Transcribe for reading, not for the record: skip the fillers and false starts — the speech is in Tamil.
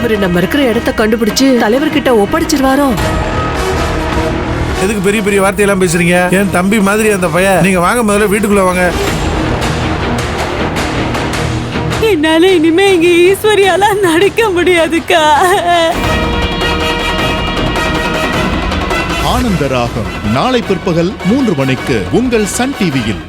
அவரு நம்ம இருக்கிற இடத்த கண்டுபிடிச்சு தலைவர்கிட்ட ஒப்படைச்சிருவாரோ? எதுக்கு பெரிய பெரிய வார்த்தையெல்லாம் பேசுறீங்க? என் தம்பி மாதிரி அந்த பையன். நீங்க வாங்க, முதல்ல வீட்டுக்குள்ள வாங்க. என்னால இனிமே இங்க ஈஸ்வரியால நடிக்க முடியாதுக்கா. ஆனந்த ராகம் நாளை பிற்பகல் 3 மணிக்கு உங்கள் சன் டிவியில்.